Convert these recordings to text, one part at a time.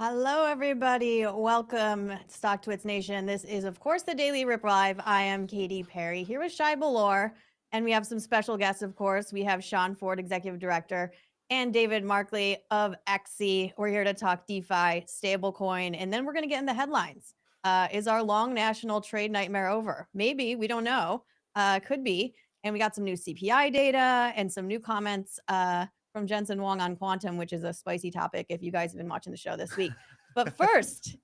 Hello, everybody. Welcome to StockTwits Nation. This is, of course, the Daily Rip Live. I am Katie Perry here with Shay Boloor, and we have some special guests, of course. We have Sean Ford, Executive Director, and David Markley of XE. We're here to talk DeFi, stablecoin, and then we're going to get in the headlines. Is our long national trade nightmare over? Maybe. We don't know. Could be. And we got some new CPI data and some new comments from Jensen Wong on quantum, which is a spicy topic if you guys have been watching the show this week. But first,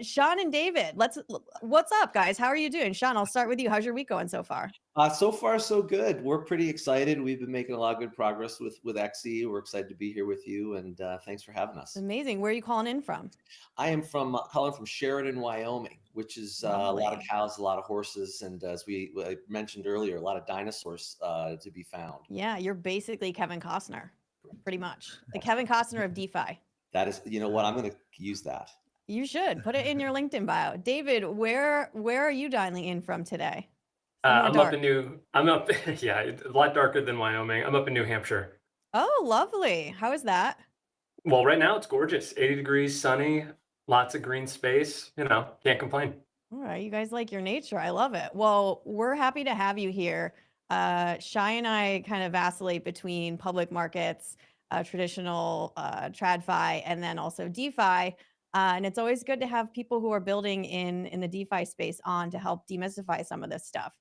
Sean and David, what's up, guys? How are you doing? Sean, I'll start with you. How's your week going so far? So far, so good. We're pretty excited. We've been making a lot of good progress with XE. We're excited to be here with you, and thanks for having us. Amazing. Where are you calling in from? I am calling from Sheridan, Wyoming, which is a lot of cows, a lot of horses, and as we mentioned earlier, a lot of dinosaurs to be found. Yeah, you're basically Kevin Costner, pretty much. The Kevin Costner of DeFi. That is, you know what? I'm going to use that. You should put it in your LinkedIn bio. David, where are you dialing in from today? I'm up, yeah, a lot darker than Wyoming. I'm up in New Hampshire. Oh, lovely. How is that? Well, right now it's gorgeous. 80 degrees, sunny, lots of green space. You know, can't complain. All right, you guys like your nature. I love it. Well, we're happy to have you here. Shay and I kind of vacillate between public markets, traditional TradFi, and then also DeFi. And it's always good to have people who are building in the DeFi space on to help demystify some of this stuff.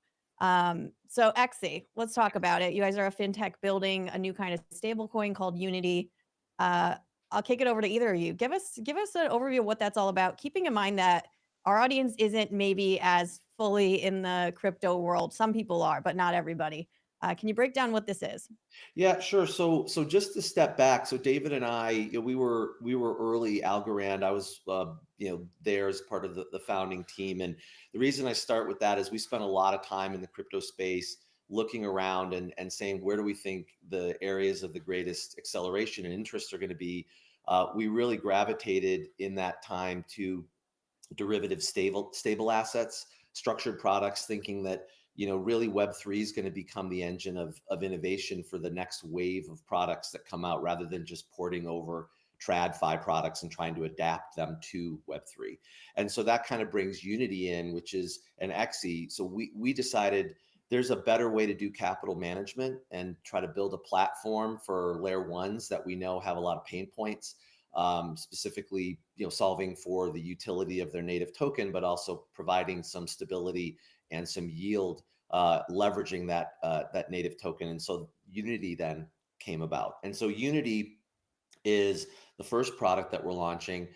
So XE, let's talk about it. You guys are a fintech building a new kind of stablecoin called Unity. I'll kick it over to either of you. Give us an overview of what that's all about, keeping in mind that our audience isn't maybe as fully in the crypto world. Some people are, but not everybody. Can you break down what this is? Yeah, sure. So just to step back, so David and I, we were early Algorand. I was there as part of the founding team, and the reason I start with that is we spent a lot of time in the crypto space looking around and saying, where do we think the areas of the greatest acceleration and interest are going to be? We really gravitated in that time to derivative stable assets, structured products, thinking that really Web3 is going to become the engine of innovation for the next wave of products that come out, rather than just porting over TradFi products and trying to adapt them to Web3. And so that kind of brings Unity in, which is an XE. So we decided there's a better way to do capital management and try to build a platform for layer ones that we know have a lot of pain points, specifically solving for the utility of their native token, but also providing some stability and some yield, leveraging that native token. And so Unity then came about. And so Unity is the first product that we're launching.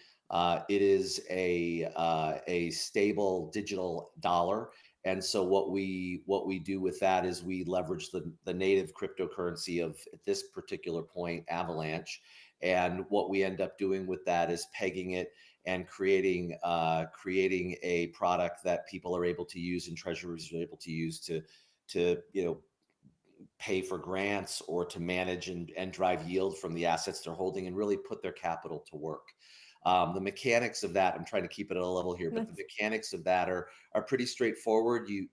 It is a stable digital dollar. And so what we do with that is we leverage the native cryptocurrency of, at this particular point, Avalanche. And what we end up doing with that is pegging it and creating a product that people are able to use and treasuries are able to use to pay for grants or to manage and drive yield from the assets they're holding and really put their capital to work. The mechanics of that, I'm trying to keep it at a level here, but the mechanics of that are pretty straightforward. You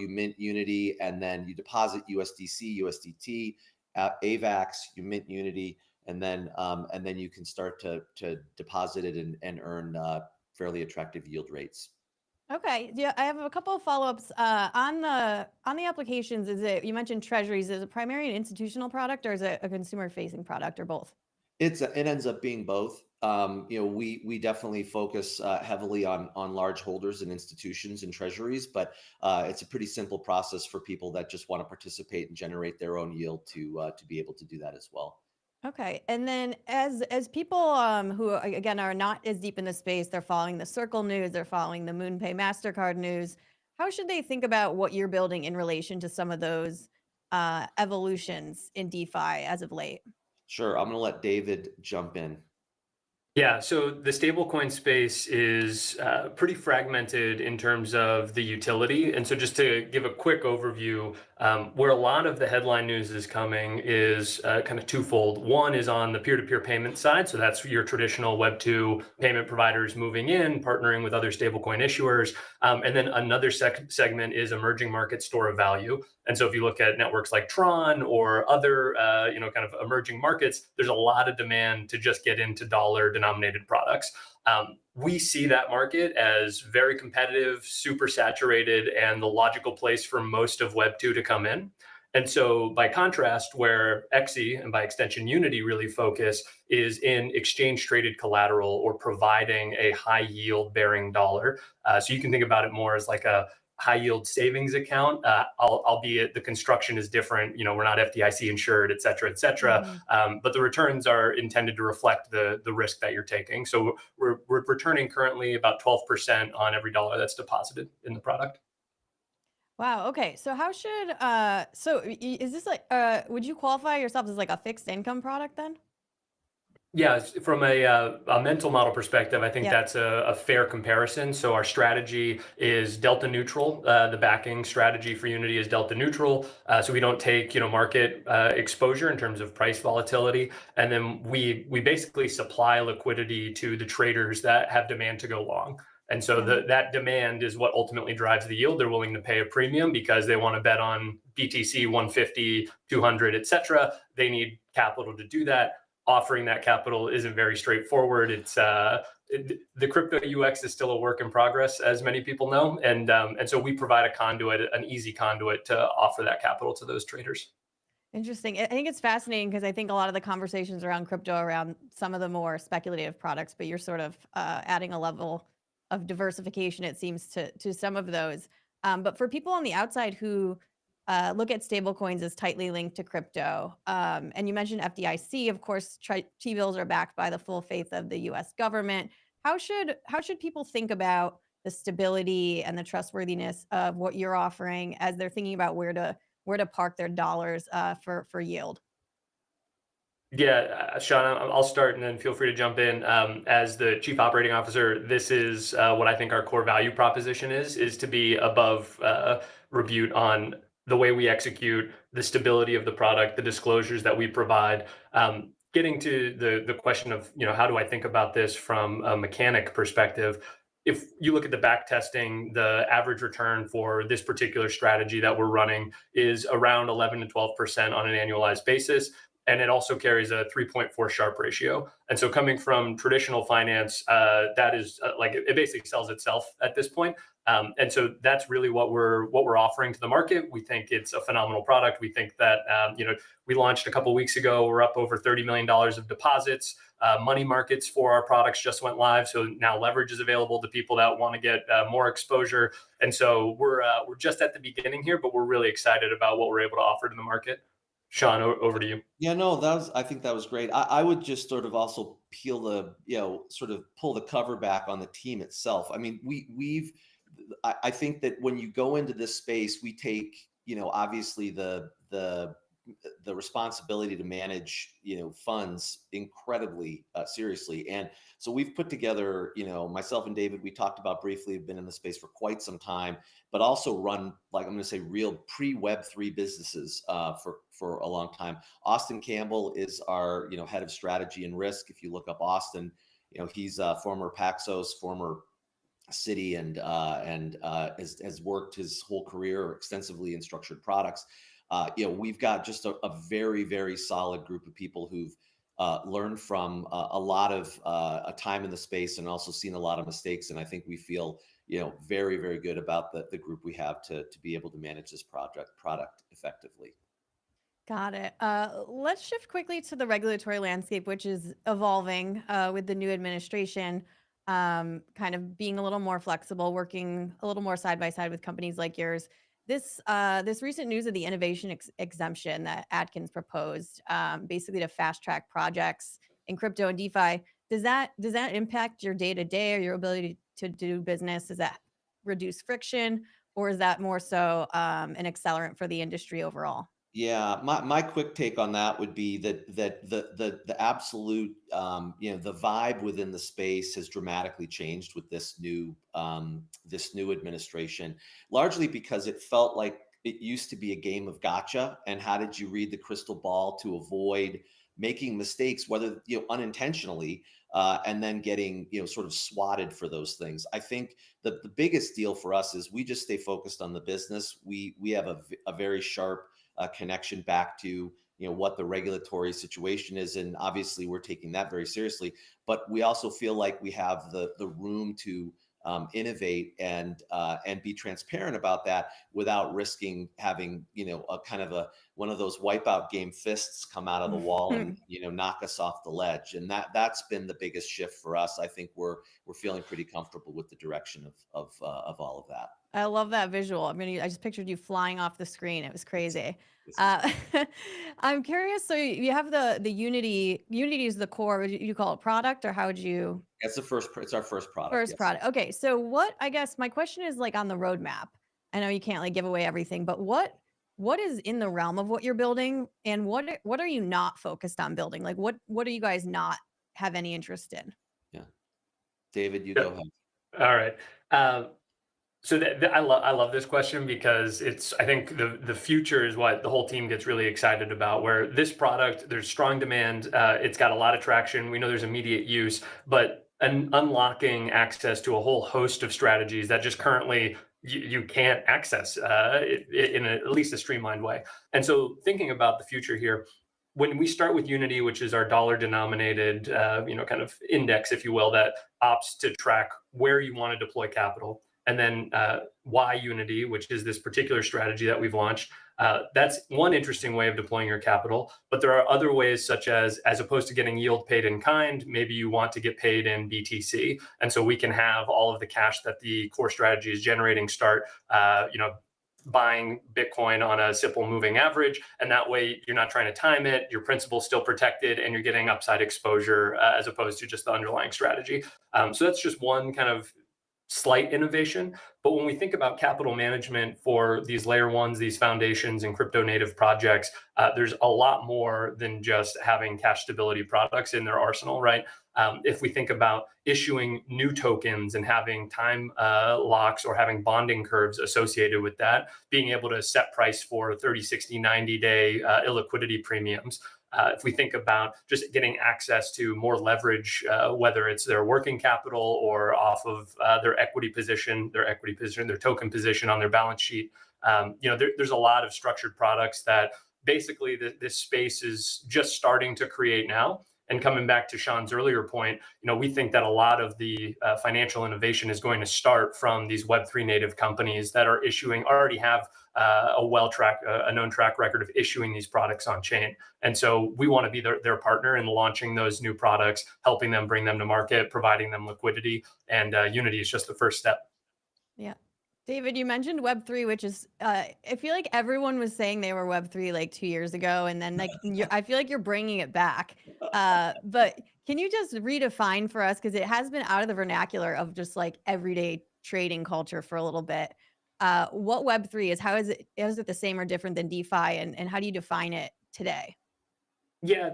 mint Unity, and then you deposit USDC, USDT, AVAX, you mint Unity, and then you can start to deposit it and earn fairly attractive yield rates. Okay, yeah, I have a couple of follow-ups on the applications. You mentioned treasuries? Is it primarily an institutional product, or is it a consumer-facing product, or both? It ends up being both. We definitely focus heavily on large holders and institutions and treasuries, but it's a pretty simple process for people that just want to participate and generate their own yield to be able to do that as well. Okay, and then as people who again are not as deep in the space, they're following the Circle news, they're following the MoonPay MasterCard news. How should they think about what you're building in relation to some of those evolutions in DeFi as of late? Sure, I'm going to let David jump in. Yeah, so the stablecoin space is pretty fragmented in terms of the utility. And so just to give a quick overview, Where a lot of the headline news is coming is kind of twofold. One is on the peer-to-peer payment side. So that's your traditional Web2 payment providers moving in, partnering with other stablecoin issuers. And then another segment is emerging market store of value. And so if you look at networks like Tron or other, kind of emerging markets, there's a lot of demand to just get into dollar-denominated products. We see that market as very competitive, super saturated, and the logical place for most of Web2 to come in. And so by contrast, where XE and by extension Unity really focus is in exchange traded collateral or providing a high yield bearing dollar. So you can think about it more as like a high yield savings account, albeit the construction is different. We're not FDIC insured, et cetera, et cetera. But the returns are intended to reflect the risk that you're taking. So we're returning currently about 12% on every dollar that's deposited in the product. Wow. Okay. So how should is this like would you qualify yourself as like a fixed income product then? Yeah, from a mental model perspective, I think Yep. that's a fair comparison. So our strategy is delta neutral. The backing strategy for Unity is delta neutral. So we don't take market exposure in terms of price volatility, and then we basically supply liquidity to the traders that have demand to go long. And so that demand is what ultimately drives the yield. They're willing to pay a premium because they want to bet on BTC 150, 200, et cetera. They need capital to do that. Offering that capital isn't very straightforward. It's the crypto UX is still a work in progress, as many people know, and so we provide a conduit, an easy conduit to offer that capital to those traders. Interesting. I think it's fascinating because I think a lot of the conversations around crypto, around some of the more speculative products, but you're sort of adding a level of diversification, it seems, to some of those. But for people on the outside who look at stablecoins as tightly linked to crypto, and you mentioned FDIC, of course, T-bills are backed by the full faith of the U.S. government. How should people think about the stability and the trustworthiness of what you're offering as they're thinking about where to park their dollars for yield? Yeah, Sean, I'll start and then feel free to jump in. As the chief operating officer, this is what I think our core value proposition is to be above rebuke on the way we execute, the stability of the product, the disclosures that we provide. Getting to the question of, how do I think about this from a mechanic perspective? If you look at the back testing, the average return for this particular strategy that we're running is around 11 to 12% on an annualized basis. And it also carries a 3.4 Sharpe ratio. And so coming from traditional finance, that is it basically sells itself at this point. And so that's really what we're offering to the market. We think it's a phenomenal product. We think that, we launched a couple of weeks ago. We're up over $30 million of deposits. Money markets for our products just went live. So now leverage is available to people that want to get more exposure. And so we're just at the beginning here, but we're really excited about what we're able to offer to the market. Sean, over to you. Yeah, no, I think that was great. I would just sort of also peel the, sort of pull the cover back on the team itself. I mean, I think that when you go into this space, we take, obviously the responsibility to manage, funds incredibly seriously. And so we've put together, myself and David, we talked about briefly, have been in the space for quite some time, but also run, like, I'm going to say, real pre-Web3 businesses for a long time. Austin Campbell is our, head of strategy and risk. If you look up Austin, he's a former Paxos, former Citi, and has worked his whole career extensively in structured products. We've got just a very, very solid group of people who've learned from a lot of a time in the space and also seen a lot of mistakes. And I think we feel, very, very good about the group we have to be able to manage this product effectively. Got it. Let's shift quickly to the regulatory landscape, which is evolving with the new administration, kind of being a little more flexible, working a little more side by side with companies like yours. This recent news of the innovation exemption that Atkins proposed, basically to fast track projects in crypto and DeFi, does that impact your day to day or your ability to do business? Does that reduce friction, or is that more so an accelerant for the industry overall? Yeah, my quick take on that would be that the absolute the vibe within the space has dramatically changed with this new administration, largely because it felt like it used to be a game of gotcha, and how did you read the crystal ball to avoid making mistakes, whether unintentionally, and then getting sort of swatted for those things. I think that the biggest deal for us is we just stay focused on the business. We have a very sharp connection back to what the regulatory situation is, and obviously we're taking that very seriously. But we also feel like we have the room to innovate and be transparent about that without risking having a kind of one of those wipeout game fists come out of the wall and knock us off the ledge. And that's been the biggest shift for us. I think we're feeling pretty comfortable with the direction of all of that. I love that visual. I just pictured you flying off the screen. It was crazy. I'm curious. So you have the Unity. Unity is the core. Would you call it product, or how would you? It's our first product. First product. Okay. So I guess my question is like on the roadmap. I know you can't like give away everything, but what is in the realm of what you're building, and what are you not focused on building? Like what do you guys not have any interest in? Yeah, David, you go ahead. All right. So I love this question, because I think the future is what the whole team gets really excited about, where this product, there's strong demand. It's got a lot of traction. We know there's immediate use, but unlocking access to a whole host of strategies that just currently you can't access in at least a streamlined way. And so thinking about the future here, when we start with Unity, which is our dollar denominated, kind of index, if you will, that opts to track where you want to deploy capital. And then why Unity, which is this particular strategy that we've launched. That's one interesting way of deploying your capital. But there are other ways, such as opposed to getting yield paid in kind, maybe you want to get paid in BTC. And so we can have all of the cash that the core strategy is generating start, buying Bitcoin on a simple moving average. And that way you're not trying to time it, your principal's still protected, and you're getting upside exposure as opposed to just the underlying strategy. So that's just one kind of slight innovation. But when we think about capital management for these layer ones, these foundations and crypto native projects, there's a lot more than just having cash stability products in their arsenal, right? If we think about issuing new tokens and having time locks or having bonding curves associated with that, being able to set price for 30, 60, 90-day illiquidity premiums. If we think about just getting access to more leverage, whether it's their working capital or off of their equity position, their token position on their balance sheet, there's a lot of structured products that basically this space is just starting to create now. And coming back to Sean's earlier point, we think that a lot of the financial innovation is going to start from these Web3 native companies that already have a known track record of issuing these products on chain. And so we want to be their partner in launching those new products, helping them bring them to market, providing them liquidity. And Unity is just the first step. Yeah. David, you mentioned Web3, which is, I feel like everyone was saying they were Web3 like 2 years ago. And then I feel like you're bringing it back. But can you just redefine for us, because it has been out of the vernacular of just like everyday trading culture for a little bit, what Web3 is? How is it the same or different than DeFi? And how do you define it today? Yeah,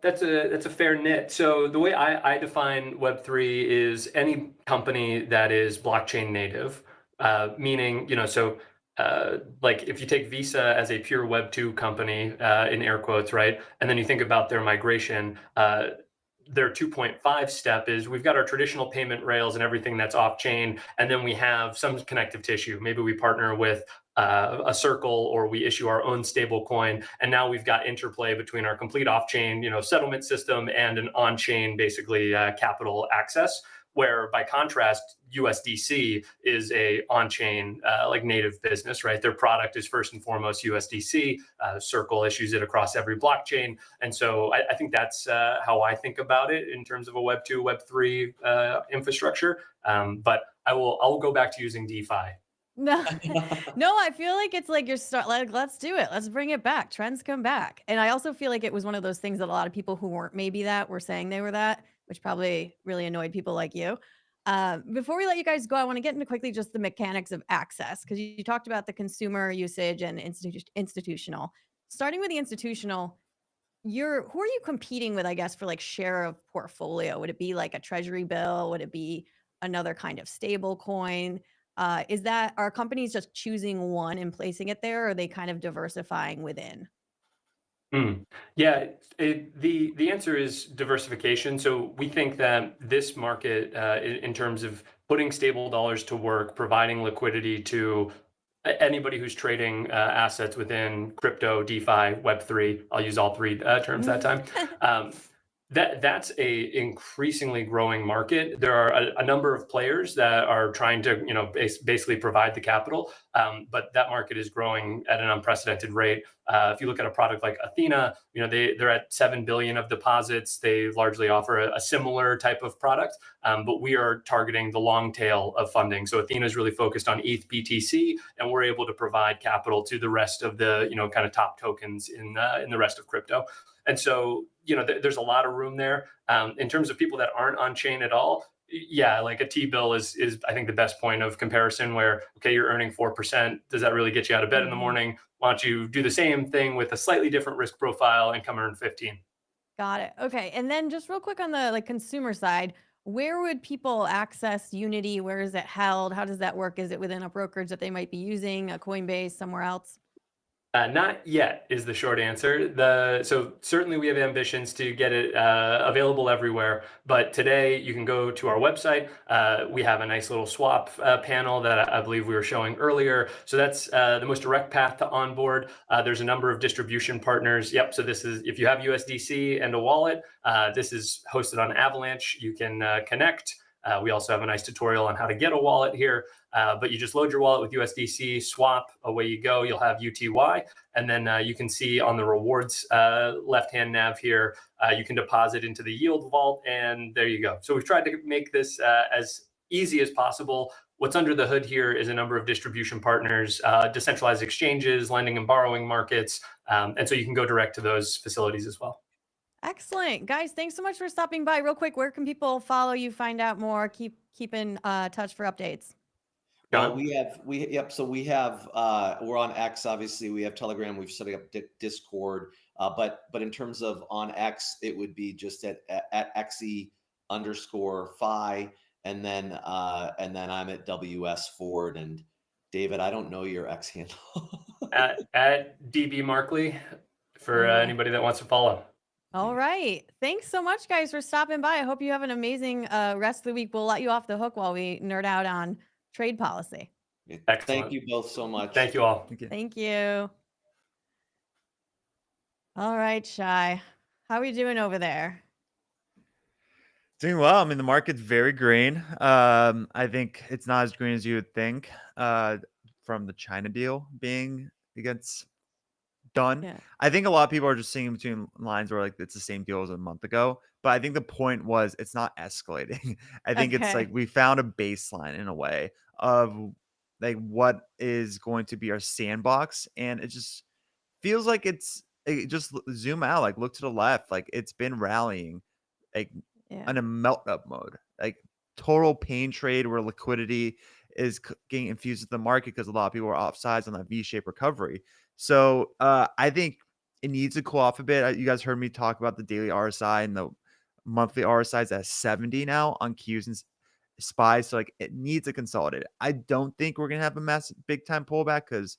that's a fair nit. So the way I define Web3 is any company that is blockchain native. Meaning, like if you take Visa as a pure Web2 company, in air quotes, right? And then you think about their migration, their 2.5 step is we've got our traditional payment rails and everything that's off chain. And then we have some connective tissue. Maybe we partner with a Circle, or we issue our own stable coin. And now we've got interplay between our complete off-chain, settlement system and an on-chain, basically capital access. Where by contrast, USDC is a on-chain like native business, right? Their product is first and foremost USDC. Circle issues it across every blockchain. And so I think that's how I think about it in terms of a Web2, Web3 infrastructure. But I'll go back to using DeFi. No, I feel like it's like let's do it. Let's bring it back. Trends come back. And I also feel like it was one of those things that a lot of people who weren't maybe that were saying they were that, which probably really annoyed people like you. Before we let you guys go, I want to get into quickly just the mechanics of access, because you talked about the consumer usage and institutional. Starting with the institutional, who are you competing with, I guess, for like share of portfolio? Would it be like a treasury bill? Would it be another kind of stable coin? Are companies just choosing one and placing it there, or are they kind of diversifying within? Yeah, the answer is diversification. So we think that this market, in terms of putting stable dollars to work, providing liquidity to anybody who's trading assets within crypto, DeFi, Web3, I'll use all three terms that time. That's a increasingly growing market. There are a number of players that are trying to, basically provide the capital, but that market is growing at an unprecedented rate. If you look at a product like Athena, they're at 7 billion of deposits. They largely offer a similar type of product, but we are targeting the long tail of funding. So Athena is really focused on ETH BTC, and we're able to provide capital to the rest of the, kind of top tokens in the rest of crypto. And so, there's a lot of room there. In terms of people that aren't on chain at all, yeah, like a T-bill is I think the best point of comparison where, okay, you're earning 4%. Does that really get you out of bed in the morning? Why don't you do the same thing with a slightly different risk profile and come earn 15? Got it. Okay. And then just real quick on the consumer side, where would people access Unity? Where is it held? How does that work? Is it within a brokerage that they might be using, a Coinbase, somewhere else? Not yet is the short answer. So certainly we have ambitions to get it available everywhere. But today you can go to our website. We have a nice little swap panel that I believe we were showing earlier. So that's the most direct path to onboard. There's a number of distribution partners. Yep. So this is, if you have USDC and a wallet, this is hosted on Avalanche. You can connect. We also have a nice tutorial on how to get a wallet here, but you just load your wallet with USDC, swap, away you go. You'll have UTY, and then you can see on the rewards left-hand nav here, you can deposit into the yield vault, and there you go. So we've tried to make this as easy as possible. What's under the hood here is a number of distribution partners, decentralized exchanges, lending and borrowing markets, and so you can go direct to those facilities as well. Excellent. Guys, thanks so much for stopping by. Real quick, where can people follow you, find out more, keep in touch for updates? Well, so we have, we're on X, obviously. We have Telegram. We've set up Discord. But in terms of on X, it would be just at xsy.fi. And then I'm at WS Ford. And David, I don't know your X handle. at DB Markley for anybody that wants to follow. All right. Thanks so much, guys, for stopping by. I hope you have an amazing rest of the week. We'll let you off the hook while we nerd out on trade policy. Excellent. Thank you both so much. Thank you all. Thank you. All right, Shy. How are we doing over there? Doing well. I mean, the market's very green. I think it's not as green as you would think from the China deal being done. Yeah. I think a lot of people are just seeing between lines where like it's the same deal as a month ago. But I think the point was it's not escalating. I think it's like we found a baseline in a way of like what is going to be our sandbox. And it just feels like just zoom out, like look to the left, like it's been rallying like in a melt up mode, like total pain trade where liquidity is getting infused with the market because a lot of people are offsides on that V-shaped recovery. So I think it needs to cool off a bit. You guys heard me talk about the daily RSI and the monthly RSI is at 70 now on Qs and SPY. So like it needs to consolidate. I don't think we're going to have a massive big time pullback because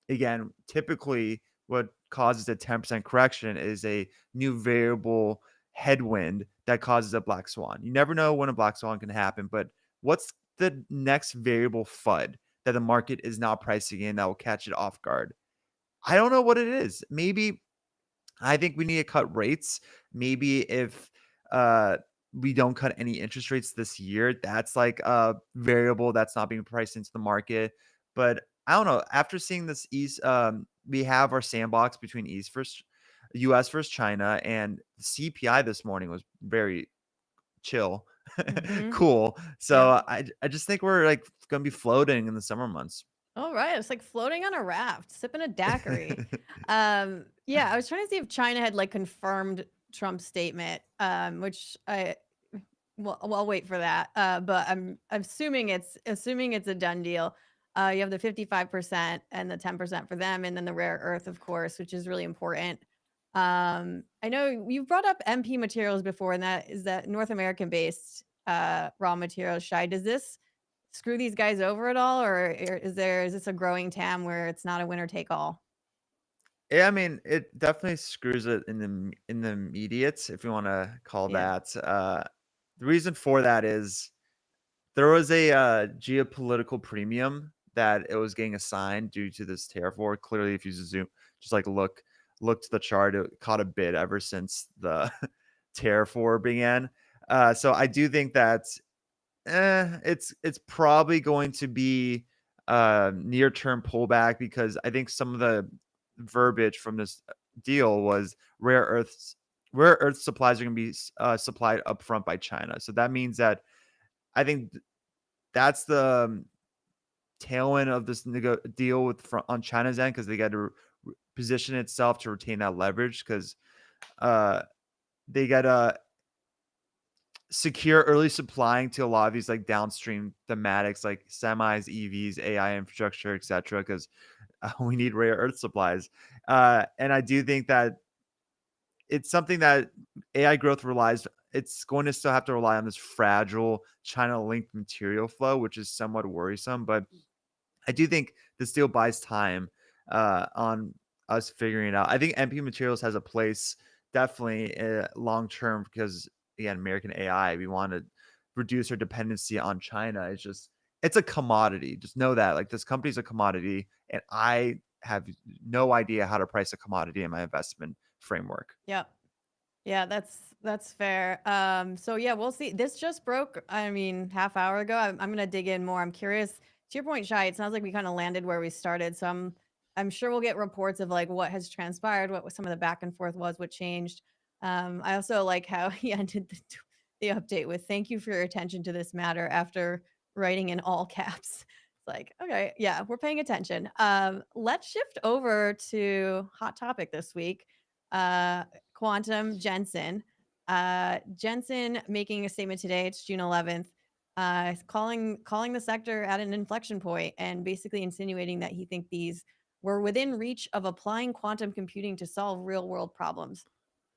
again, typically what causes a 10% correction is a new variable headwind that causes a black swan. You never know when a black swan can happen, but what's the next variable FUD that the market is now pricing in that will catch it off guard? I don't know what it is. Maybe I think we need to cut rates. Maybe if we don't cut any interest rates this year, that's like a variable that's not being priced into the market. But I don't know. After seeing this we have our sandbox between US versus China, and the CPI this morning was very chill, cool. So I just think we're like going to be floating in the summer months. All right. It's like floating on a raft, sipping a daiquiri. Yeah, I was trying to see if China had like confirmed Trump's statement, which I'll wait for that. But I'm assuming it's a done deal. You have the 55% and the 10% for them, and then the rare earth, of course, which is really important. I know you've brought up MP materials before, and that is that North American based raw materials. Shy, does this screw these guys over at all, or is this a growing TAM where it's not a winner take all? Yeah, I mean, it definitely screws it in the immediate, if you want to call Yeah. that. The reason for that is there was a geopolitical premium that it was getting assigned due to this tariff war. Clearly, if you zoom, just like look to the chart, it caught a bid ever since the tariff war began. So I do think that it's probably going to be near term pullback, because I think some of the verbiage from this deal was rare earth supplies are going to be supplied upfront by China. So that means that I think that's the tailwind of this deal on China's end, because they got to position itself to retain that leverage, because they got to secure early supplying to a lot of these like downstream thematics like semis, EVs, AI infrastructure, etc. Because we need rare earth supplies, and I do think that it's something that AI growth relies. It's going to still have to rely on this fragile China-linked material flow, which is somewhat worrisome. But I do think this deal buys time on us figuring it out. I think MP Materials has a place definitely long term, because again, American AI, we want to reduce our dependency on China. It's a commodity. Just know that, like, this company's a commodity, and I have no idea how to price a commodity in my investment framework. Yep. Yeah, that's fair. So yeah, we'll see. This just broke, I mean, half hour ago. I'm gonna dig in more. I'm curious. To your point, Shai, it sounds like we kind of landed where we started. So I'm sure we'll get reports of like what has transpired, what some of the back and forth was, what changed. I also like how he ended the update with "Thank you for your attention to this matter" after writing in all caps. It's like, okay, yeah, we're paying attention. Let's shift over to hot topic this week. Quantum Jensen. Jensen making a statement today. It's June 11th. Calling the sector at an inflection point and basically insinuating that he think these were within reach of applying quantum computing to solve real world problems.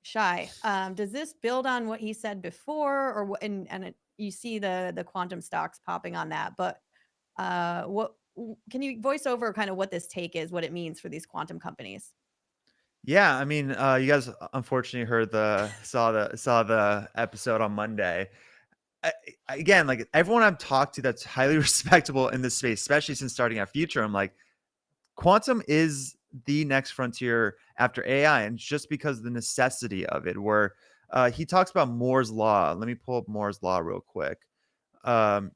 Shai, does this build on what he said before, or what? You see the quantum stocks popping on that, but what can you voice over kind of what this take is, what it means for these quantum companies? Yeah, I mean, you guys unfortunately saw the episode on Monday. Again, like, everyone I've talked to that's highly respectable in this space, especially since starting at Future, I'm like, quantum is the next frontier after AI, and just because of the necessity of it. Where he talks about Moore's law. Let me pull up Moore's law real quick. Um,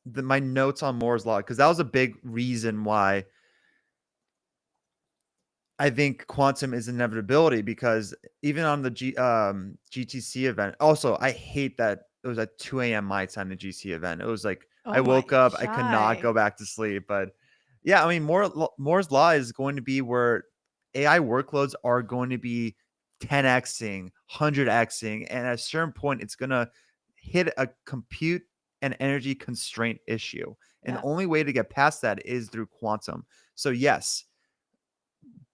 my notes on Moore's law, because that was a big reason why I think quantum is inevitability, because even on the GTC event, also, I hate that it was at 2 a.m. my time, the GC event. It was like, I Oh my, woke up, I could not go Shai. back to sleep. But yeah, I mean, Moore's law is going to be where AI workloads are going to be 10xing, 100xing, and at a certain point, it's going to hit a compute and energy constraint issue. And the Yeah. only way to get past that is through quantum. So yes,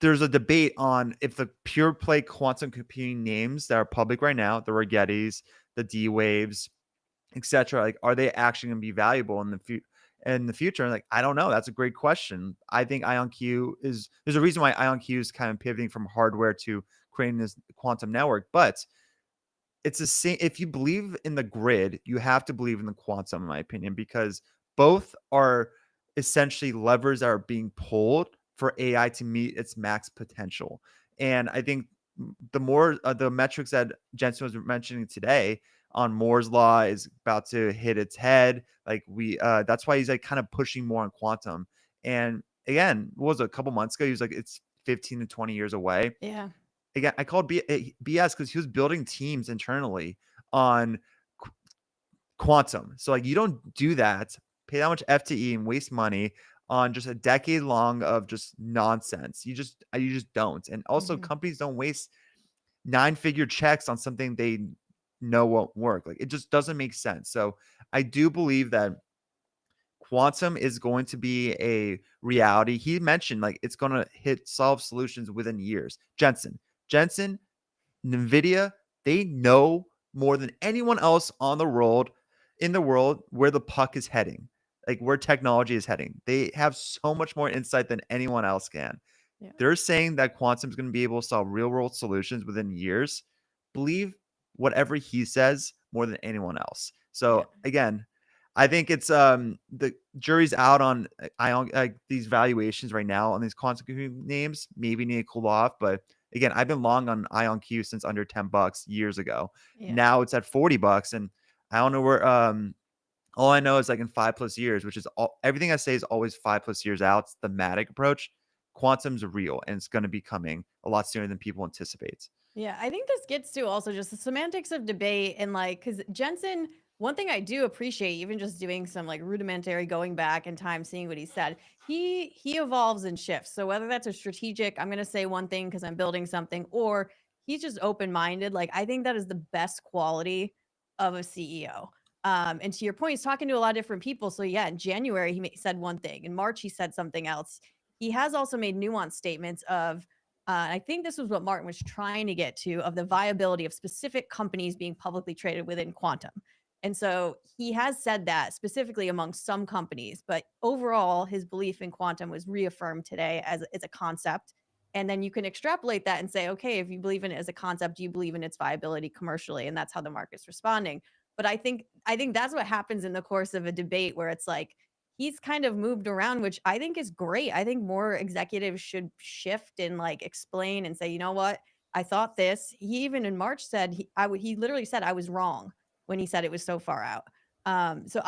there's a debate on if the pure play quantum computing names that are public right now, the Rigettis, the D Waves, etc., like, are they actually going to be valuable in the future? And like, I don't know. That's a great question. I think there's a reason why IonQ is kind of pivoting from hardware to creating this quantum network, but it's the same. If you believe in the grid, you have to believe in the quantum, in my opinion, because both are essentially levers that are being pulled for AI to meet its max potential. And I think the more the metrics that Jensen was mentioning today on Moore's law is about to hit its head. Like, that's why he's like kind of pushing more on quantum. And again, what was it, a couple months ago? He was like, it's 15 to 20 years away. Yeah. Again, I called BS because he was building teams internally on quantum. So like, you don't do that, pay that much FTE and waste money on just a decade long of just nonsense. You just don't. And also, Mhm. companies don't waste 9-figure checks on something they know won't work. Like, it just doesn't make sense. So I do believe that quantum is going to be a reality. He mentioned like it's going to solve solutions within years. Jensen, NVIDIA, they know more than anyone else on the world in the world where the puck is heading, like where technology is heading. They have so much more insight than anyone else can. Yeah. They're saying that quantum is going to be able to solve real world solutions within years. Believe whatever he says more than anyone else. So again, I think it's the jury's out on ion these valuations right now on these quantum computing names. Maybe need to cool off, but again, I've been long on IonQ since under $10 years ago. Yeah. Now it's at $40, and I don't know where. All I know is like in 5+ years, which is everything I say is always 5+ years out. It's the thematic approach. Quantum's real, and it's going to be coming a lot sooner than people anticipate. Yeah, I think this gets to also just the semantics of debate and like, because Jensen, one thing I do appreciate, even just doing some like rudimentary going back in time, seeing what he said, he evolves and shifts. So whether that's a strategic, I'm going to say one thing because I'm building something, or he's just open-minded. Like, I think that is the best quality of a CEO. And to your point, he's talking to a lot of different people. So yeah, in January, he said one thing. In March, he said something else. He has also made nuanced statements of, I think this was what Martin was trying to get to, of the viability of specific companies being publicly traded within quantum. And so he has said that specifically among some companies, but overall, his belief in quantum was reaffirmed today as a concept. And then you can extrapolate that and say, okay, if you believe in it as a concept, do you believe in its viability commercially? And that's how the market's responding. But I think that's what happens in the course of a debate where it's like, he's kind of moved around, which I think is great. I think more executives should shift and like explain and say, you know what, I thought this. He even in March said he literally said I was wrong when he said it was so far out. So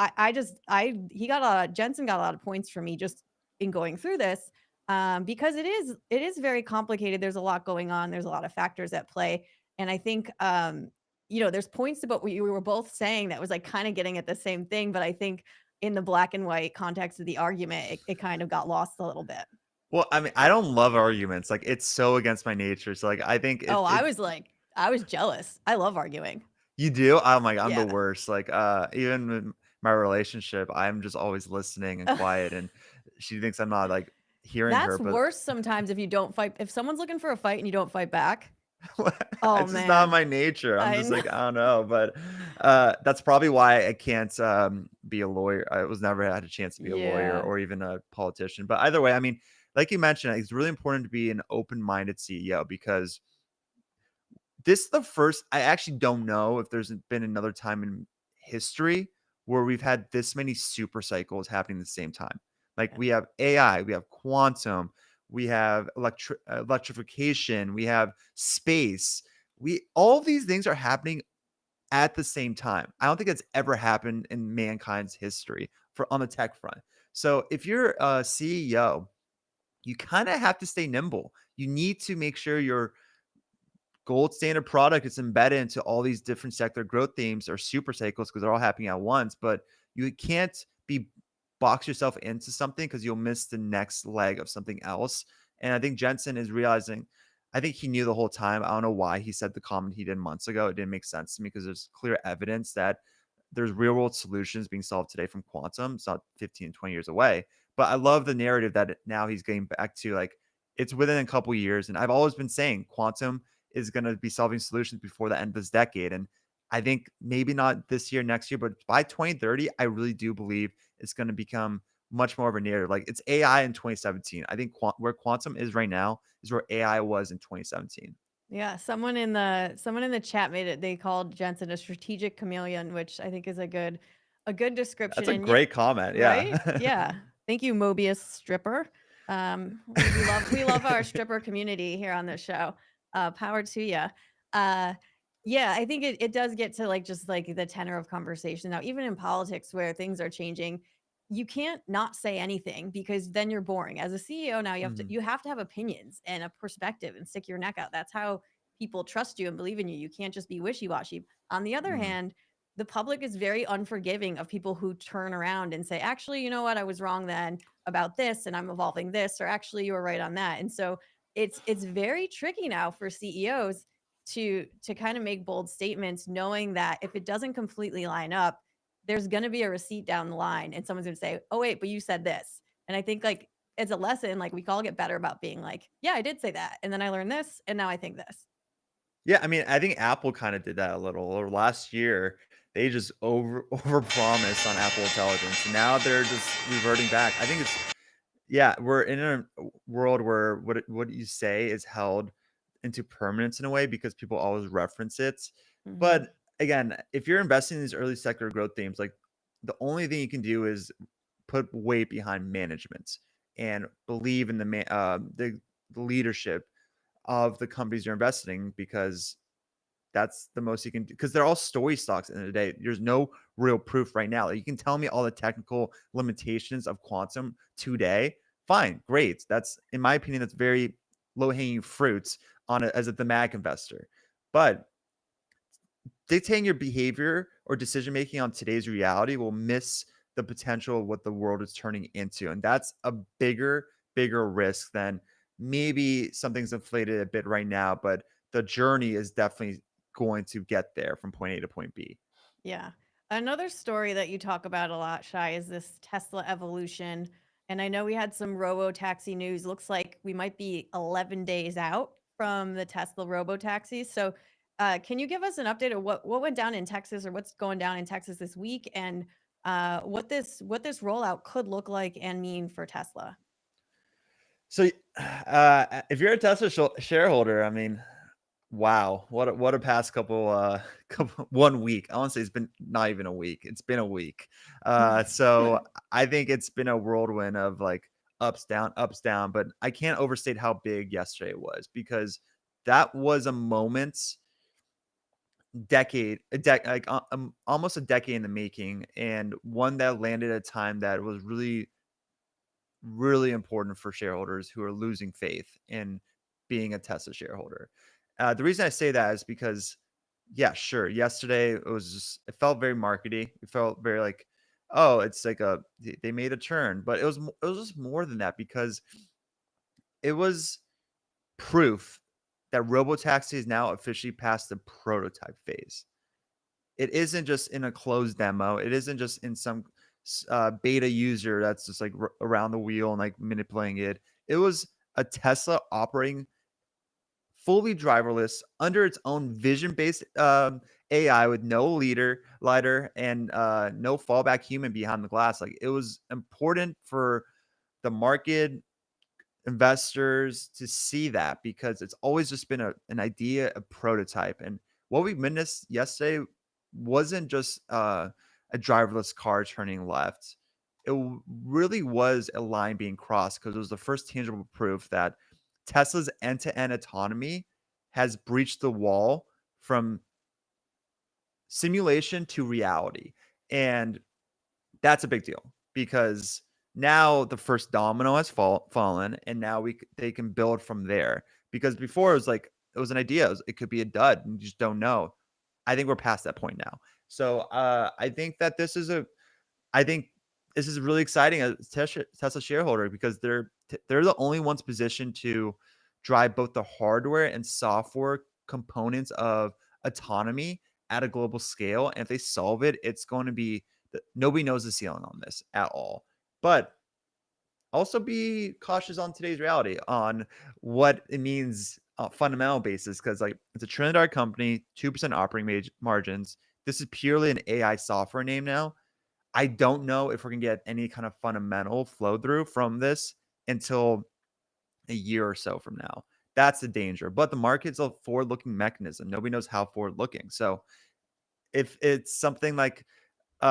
Jensen got a lot of points for me just in going through this, because it is very complicated. There's a lot going on. There's a lot of factors at play, and I think there's points about what we were both saying that was like kind of getting at the same thing, but I think in the black and white context of the argument, it kind of got lost a little bit. Well, I mean, I don't love arguments. Like, it's so against my nature. So, like, I think. I was jealous. I love arguing. You do? Oh my God, I'm Yeah. the worst. Like, even in my relationship, I'm just always listening and quiet, and she thinks I'm not like hearing her. That's worse sometimes if you don't fight. If someone's looking for a fight and you don't fight back. It's just not my nature. I'm just like, I don't know. But that's probably why I can't be a lawyer. I was never had a chance to be a lawyer or even a politician. But either way, I mean, like you mentioned, it's really important to be an open-minded CEO, because this is the first. I actually don't know if there's been another time in history where we've had this many super cycles happening at the same time. Like, we have AI, we have quantum, we have electrification, we have space. All of these things are happening at the same time. I don't think it's ever happened in mankind's history on the tech front. So if you're a CEO, you kind of have to stay nimble. You need to make sure your gold standard product is embedded into all these different sector growth themes or super cycles, because they're all happening at once. But you can't box yourself into something, because you'll miss the next leg of something else. And I think Jensen is realizing, I think he knew the whole time. I don't know why he said the comment he did months ago. It didn't make sense to me, because there's clear evidence that there's real world solutions being solved today from quantum. It's not 15, 20 years away. But I love the narrative that now he's getting back to, like, it's within a couple years. And I've always been saying quantum is going to be solving solutions before the end of this decade. And I think maybe not this year, next year, but by 2030, I really do believe it's going to become much more of a narrative. Like, it's AI in 2017. I think where quantum is right now is where AI was in 2017. Yeah, someone in the chat made it. They called Jensen a strategic chameleon, which I think is a good description. That's a great comment. Yeah. Right? Yeah. Thank you, Mobius stripper. We love our stripper community here on this show. Power to you. Yeah, I think it does get to like just like the tenor of conversation. Now, even in politics where things are changing, you can't not say anything, because then you're boring. As a CEO now, you have to have opinions and a perspective and stick your neck out. That's how people trust you and believe in you. You can't just be wishy-washy. On the other hand, the public is very unforgiving of people who turn around and say, actually, you know what, I was wrong then about this, and I'm evolving this, or actually you were right on that. And so it's very tricky now for CEOs to kind of make bold statements, knowing that if it doesn't completely line up, there's going to be a receipt down the line, and someone's going to say, oh wait, but you said this. And I think like it's a lesson, like we can all get better about being like, yeah, I did say that, and then I learned this, and now I think this. Yeah, I mean, I think Apple kind of did that a little. Or last year, they just over promised on Apple Intelligence. And now they're just reverting back. I think we're in a world where what you say is held into permanence in a way because people always reference it. Mhm. But again, if you're investing in these early sector growth themes, like the only thing you can do is put weight behind management and believe in the leadership of the companies you're investing, because that's the most you can do, because they're all story stocks at the end of the day. There's no real proof right now. Like, you can tell me all the technical limitations of quantum today. Fine, great. That's, in my opinion, that's very low-hanging fruits as a thematic investor. But dictating your behavior or decision making on today's reality will miss the potential of what the world is turning into. And that's a bigger risk than maybe something's inflated a bit right now, but the journey is definitely going to get there from point A to point B. Yeah. Another story that you talk about a lot, Shy, is this Tesla evolution. And I know we had some RoboTaxi news. Looks like we might be 11 days out from the Tesla RoboTaxis. So can you give us an update of what went down in Texas, or what's going down in Texas this week, and what this rollout could look like and mean for Tesla? So if you're a Tesla shareholder, I mean, wow, what a past couple 1 week. I want to say it's been not even a week. It's been a week. So I think it's been a whirlwind of like ups down, but I can't overstate how big yesterday was, because that was a moment, almost a decade in the making, and one that landed at a time that was really, really important for shareholders who are losing faith in being a Tesla shareholder. The reason I say that is because, yeah, sure, yesterday it felt very markety. It felt very like, oh, it's like they made a turn, but it was just more than that, because it was proof that RoboTaxi is now officially past the prototype phase. It isn't just in a closed demo. It isn't just in some beta user that's just like around the wheel and like manipulating it. It was a Tesla operating fully driverless under its own vision-based AI with no lidar, and no fallback human behind the glass. Like, it was important for the market, investors, to see that, because it's always just been an idea, a prototype. And what we witnessed yesterday wasn't just a driverless car turning left. It really was a line being crossed, because it was the first tangible proof that Tesla's end-to-end autonomy has breached the wall from simulation to reality. And that's a big deal, because now the first domino has fallen, and now they can build from there. Because before it was like, it was an idea, it could be a dud, and you just don't know. I think we're past that point now. So I think this is really exciting as a Tesla shareholder, because they're the only ones positioned to drive both the hardware and software components of autonomy at a global scale. And if they solve it, it's going to be nobody knows the ceiling on this at all. But also be cautious on today's reality on what it means on a fundamental basis, because like, it's a $1 trillion company, 2% operating margins. This is purely an AI software name now. I don't know if we're going to get any kind of fundamental flow through from this until a year or so from now. That's the danger. But the market's a forward-looking mechanism. Nobody knows how forward-looking. So if it's something like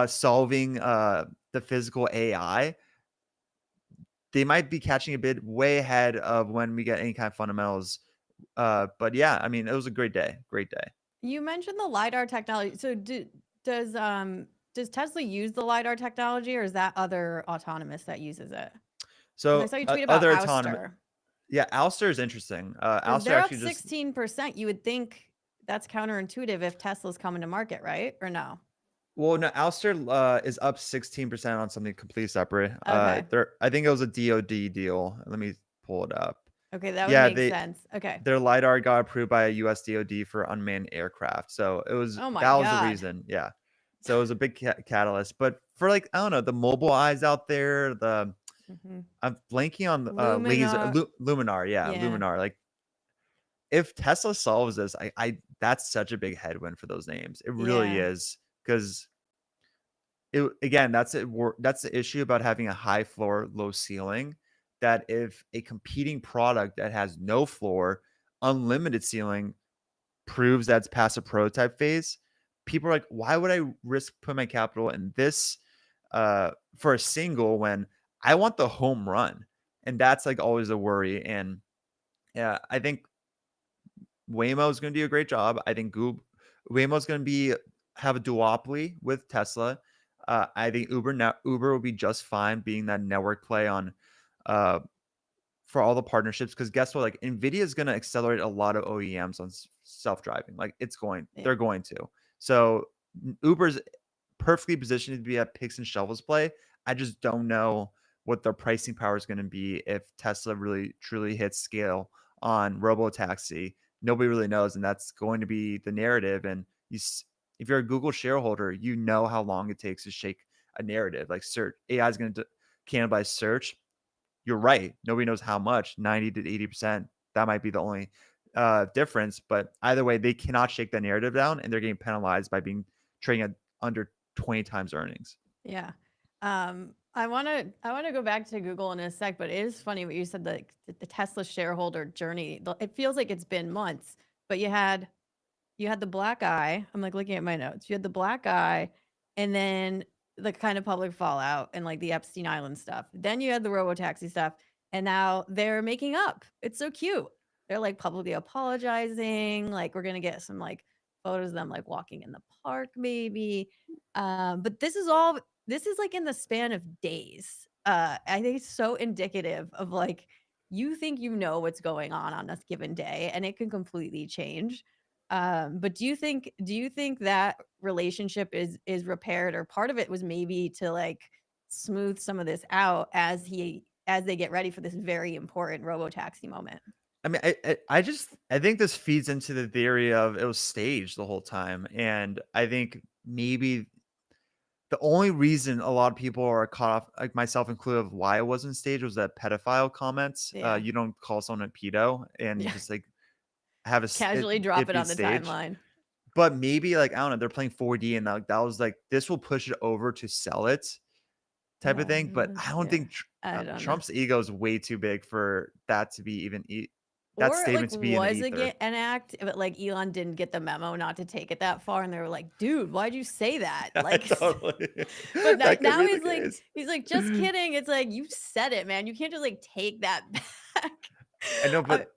solving the physical AI, they might be catching a bit way ahead of when we get any kind of fundamentals. But yeah, I mean, it was a great day. Great day. You mentioned the LiDAR technology. So does Tesla use the LiDAR technology, or is that other autonomous that uses it? So I saw you tweet about other Ouster. Yeah, Ouster is interesting. Ouster They're up actually 16%. You would think that's counterintuitive if Tesla's coming to market, right? Or no? Well, no, Ouster is up 16% on something completely separate. Okay. I think it was a DoD deal. Let me pull it up. Okay, that would make sense. Okay. Their LiDAR got approved by a US DoD for unmanned aircraft. So that was the reason. Yeah. So it was a big catalyst. But for like, I don't know, the mobile eyes out there, I'm blanking on the Luminar. Yeah, Luminar. Like, if Tesla solves this, that's such a big headwind for those names. It really is. because again, that's it. That's the issue about having a high floor, low ceiling. That if a competing product that has no floor, unlimited ceiling proves that's past a prototype phase, people are like, why would I risk putting my capital in this for a single when I want the home run? And that's like always a worry. And yeah, I think Waymo is going to do a great job. I think Waymo is going to have a duopoly with Tesla. I think Uber will be just fine being that network play on for all the partnerships, because guess what? Like Nvidia is going to accelerate a lot of OEMs on self-driving. Like they're going to. So Uber's perfectly positioned to be a picks and shovels play. I just don't know what their pricing power is going to be if Tesla really truly hits scale on RoboTaxi. Nobody really knows, and that's going to be the narrative. And if you're a Google shareholder, you know how long it takes to shake a narrative. Like search, AI is going to cannibalize search. You're right. Nobody knows how much, 90 to 80%. That might be the only difference. But either way, they cannot shake that narrative down, and they're getting penalized by being trading at under 20 times earnings. Yeah. I want to go back to Google in a sec, but it is funny what you said, the Tesla shareholder journey. It feels like it's been months, but you had the black eye. I'm like looking at my notes. You had the black eye, and then the kind of public fallout and like the Epstein Island stuff. Then you had the RoboTaxi stuff, and now they're making up. It's so cute. They're like publicly apologizing. Like we're gonna get some like photos of them like walking in the park, maybe. But this is like in the span of days. I think it's so indicative of like you think you know what's going on a given day, and it can completely change. But do you think that relationship is repaired, or part of it was maybe to like smooth some of this out as they get ready for this very important RoboTaxi moment? I mean, I think this feeds into the theory of it was staged the whole time, and I think maybe the only reason a lot of people are caught off, like myself included, of why it wasn't staged was that pedophile comments. Yeah. You don't call someone a pedo and Yeah. just like have Casually drop it on the timeline. But maybe like I don't know, they're playing 4D, and that was like this will push it over to sell it type of thing. But I don't think I don't know. Trump's ego is way too big for that to be even that Or statement like to be in the was ether. an act, but like Elon didn't get the memo not to take it that far, and they were like, "Dude, why'd you say that?" Like, Totally. but That could now be the he's like, case. just kidding. It's like you said it, man. You can't just like take that back. I know, but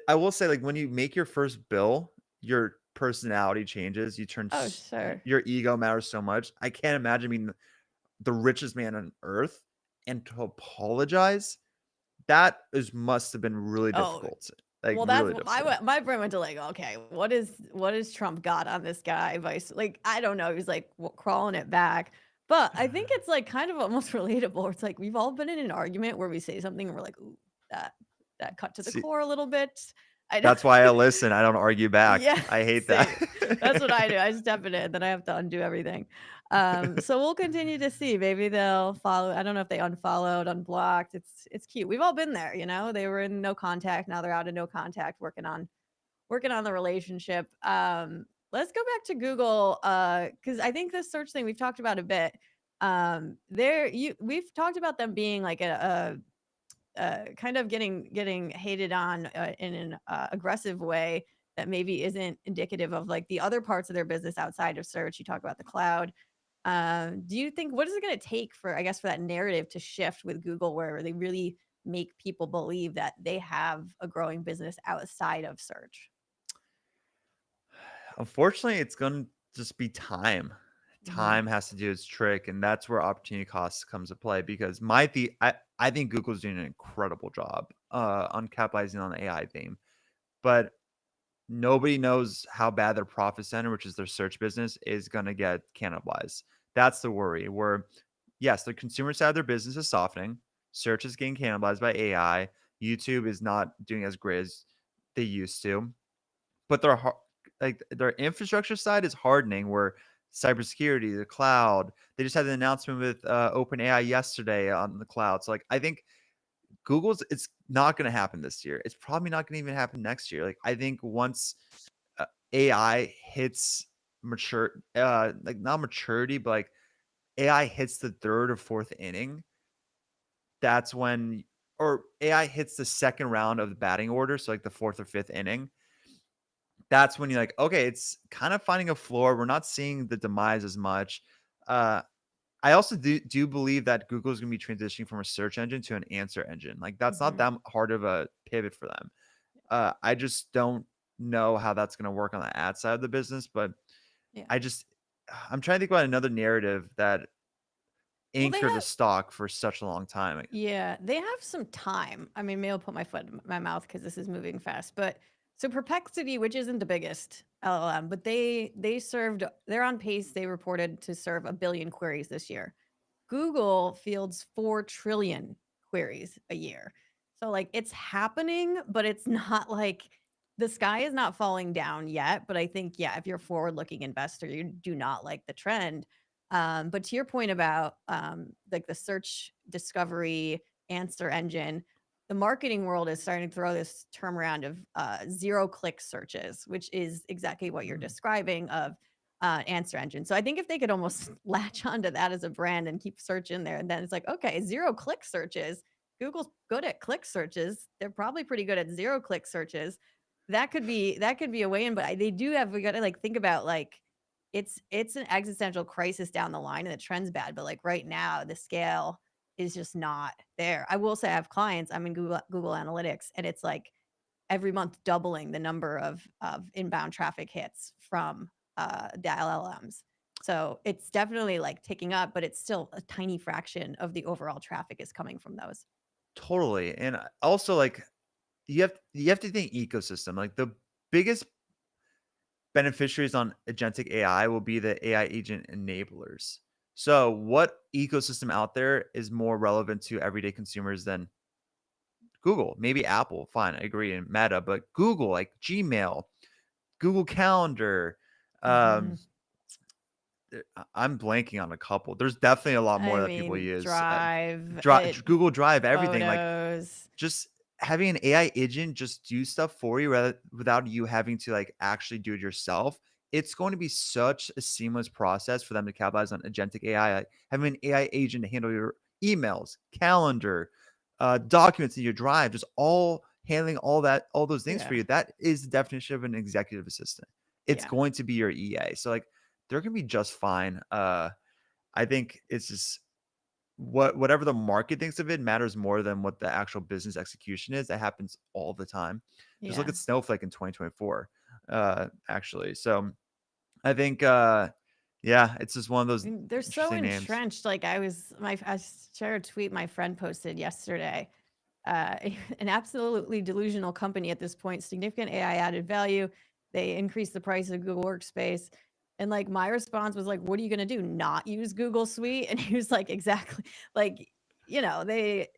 I will say, like, when you make your first bill, your personality changes. You turn Oh, sure. your ego matters so much. I can't imagine being the richest man on earth and to apologize. That must have been really difficult. Like, well, really that's difficult. my brain went to like, okay, what is Trump got on this guy? Like, I don't know. He's like crawling it back. But I think it's like kind of almost relatable. It's like we've all been in an argument where we say something and we're like, ooh, that cut to the core a little bit. That's why I listen. I don't argue back. Yeah, I hate same. that. That's what I do. I step in it, then I have to undo everything. So we'll continue to see. Maybe they'll follow. I don't know if they unfollowed, unblocked. It's cute. We've all been there, you know. They were in no contact. Now they're out of no contact, working on the relationship. Let's go back to Google, because I think this search thing we've talked about a bit. We've talked about them being like a kind of getting hated on in an aggressive way that maybe isn't indicative of like the other parts of their business outside of search. You talk about the cloud. Do you think, what is it going to take for that narrative to shift with Google, where they really make people believe that they have a growing business outside of search? Unfortunately, it's going to just be time. Time has to do its trick, and that's where opportunity costs comes to play. Because I think Google's doing an incredible job on capitalizing on the AI theme, but nobody knows how bad their profit center, which is their search business, is going to get cannibalized. That's the worry. Where yes, the consumer side of their business is softening. Search is getting cannibalized by AI. YouTube is not doing as great as they used to, but their infrastructure side is hardening, where cybersecurity, the cloud, they just had an announcement with OpenAI yesterday on the cloud. So like, I think it's not going to happen this year. It's probably not going to even happen next year. Like, I think once AI hits like not maturity, but like AI hits the third or fourth inning, that's when, or AI hits the second round of the batting order, so like the fourth or fifth inning, that's when you're like, okay, it's kind of finding a floor. We're not seeing the demise as much. I also do believe that Google is going to be transitioning from a search engine to an answer engine. Like that's not that hard of a pivot for them. I just don't know how that's going to work on the ad side of the business, but Yeah. I'm trying to think about another narrative that Well, they anchored the have, stock for such a long time. yeah, they have some time. I mean, maybe I'll put my foot in my mouth because this is moving fast. But so Perplexity, which isn't the biggest LLM, but they're on pace. They reported to serve 1 billion queries this year. Google fields 4 trillion queries a year. So like it's happening, but it's not like the sky is not falling down yet. But I think, yeah, if you're a forward-looking investor, you do not like the trend. But to your point about like the search discovery answer engine, the marketing world is starting to throw this term around of 0-click searches, which is exactly what you're describing of answer engine. So I think if they could almost latch onto that as a brand and keep search in there, and then it's like, okay, 0-click searches. Google's good at click searches. They're probably pretty good at 0-click searches. That could be a way in, but they do have, we got to like think about like it's an existential crisis down the line and the trend's bad, but like right now the scale is just not there. I will say I have clients, I'm in Google Analytics, and it's like every month doubling the number of inbound traffic hits from the LLMs. So it's definitely like ticking up, but it's still a tiny fraction of the overall traffic is coming from those. Totally. And also like you have to think ecosystem. Like the biggest beneficiaries on agentic AI will be the AI agent enablers. So what ecosystem out there is more relevant to everyday consumers than Google? Maybe Apple, fine, I agree, and Meta, but Google, like Gmail, Google Calendar, um, I'm blanking on a couple. There's definitely a lot more I that people mean, use. Drive, Google Drive, everything. Like photos. just having an AI agent just do stuff for you without you having to like actually do it yourself. It's going to be such a seamless process for them to capitalize on agentic AI. Like having an AI agent to handle your emails, calendar, documents in your Drive, just all handling all those things for Yeah. you. That is the definition of an executive assistant. It's Yeah. going to be your EA. So like they're gonna be just fine. I think it's just whatever the market thinks of it matters more than what the actual business execution is. That happens all the time. Just look Yeah. at Snowflake in 2024, actually. So I think, yeah, it's just one of those They're so interesting names. entrenched. Like I shared a tweet my friend posted yesterday. An absolutely delusional company at this point, significant AI added value. They increased the price of Google Workspace. And like my response was like, what are you going to do? Not use Google Suite? And he was like, exactly. Like, they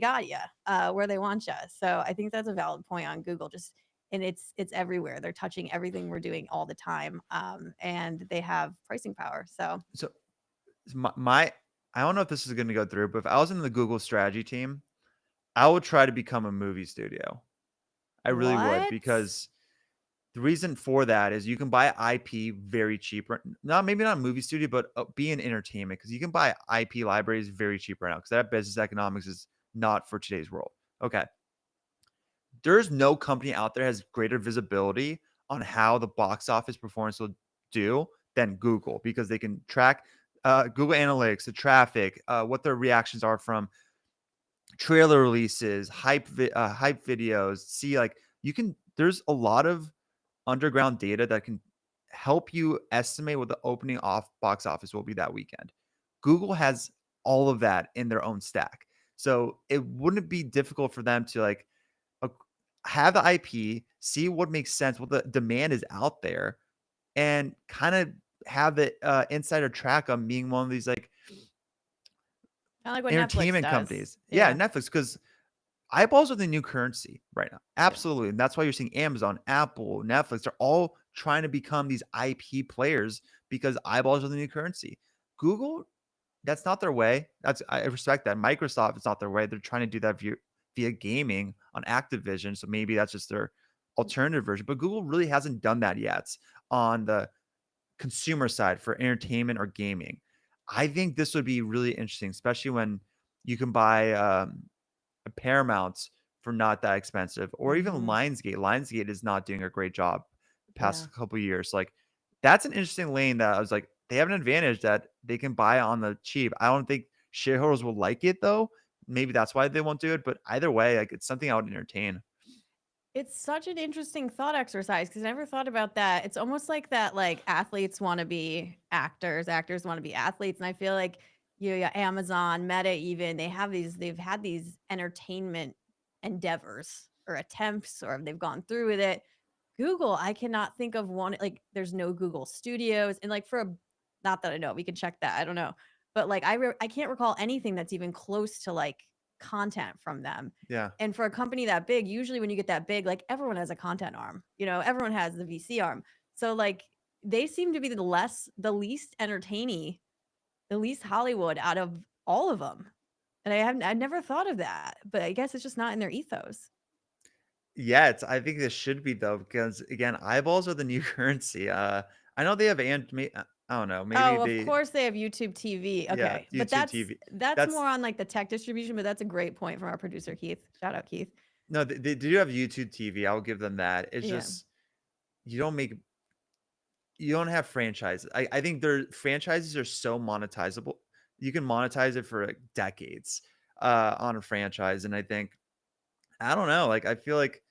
got you where they want you. So I think that's a valid point on Google. And it's everywhere. They're touching everything we're doing all the time. And they have pricing power. So My I don't know if this is going to go through, but if I was in the Google strategy team, I would try to become a movie studio. I really would, what? because the reason for that is you can buy IP very cheap. Maybe not a movie studio, but be in entertainment, because you can buy IP libraries very cheap right now, because that business economics is not for today's world. Okay. There's no company out there has greater visibility on how the box office performance will do than Google, because they can track Google Analytics, the traffic, what their reactions are from trailer releases, hype videos. See, like there's a lot of underground data that can help you estimate what the opening off box office will be that weekend. Google has all of that in their own stack. So it wouldn't be difficult for them to like have the IP, see what makes sense, what the demand is out there, and kind of have the insider track on being one of these like Kind of like what Netflix entertainment does. companies. Yeah, Netflix, because eyeballs are the new currency right now. Absolutely. And that's why you're seeing Amazon, Apple, Netflix, they're all trying to become these IP players because eyeballs are the new currency. Google, that's not their way. I respect that. Microsoft, it's not their way. They're trying to do that via gaming on Activision. So maybe that's just their alternative version. But Google really hasn't done that yet on the consumer side for entertainment or gaming. I think this would be really interesting, especially when you can buy a Paramount for not that expensive, or even Hmm. Lionsgate. Lionsgate is not doing a great job Yeah. past couple of years. Like that's an interesting lane that I was like, they have an advantage that they can buy on the cheap. I don't think shareholders will like it though. Maybe that's why they won't do it. But either way, like it's something I would entertain. It's such an interesting thought exercise because I never thought about that. It's almost like that, like athletes want to be actors, actors want to be athletes, and I feel like yeah, Amazon, Meta, even they've had these entertainment endeavors or attempts, or they've gone through with it. Google, I cannot think of one. Like, there's no Google Studios, and like not that I know, we can check that. I don't know, but like I can't recall anything that's even close to like content from them. Yeah. And for a company that big, usually when you get that big, like everyone has a content arm, everyone has the VC arm. So like they seem to be the least entertaining, the least Hollywood out of all of them. And I never thought of that, but I guess it's just not in their ethos. Yeah, I think this should be though, because again, eyeballs are the new currency. I know they have I don't know, maybe Oh, of they course they have YouTube TV. yeah, Okay. But YouTube that's TV. that's That's more on like the tech distribution, but that's a great point from our producer Keith. Shout out Keith. no, they do have YouTube TV. I'll give them that. It's Yeah. just you don't make you don't have franchises. I think their franchises are so monetizable. You can monetize it for like decades on a franchise. And I think I don't know. Like I feel like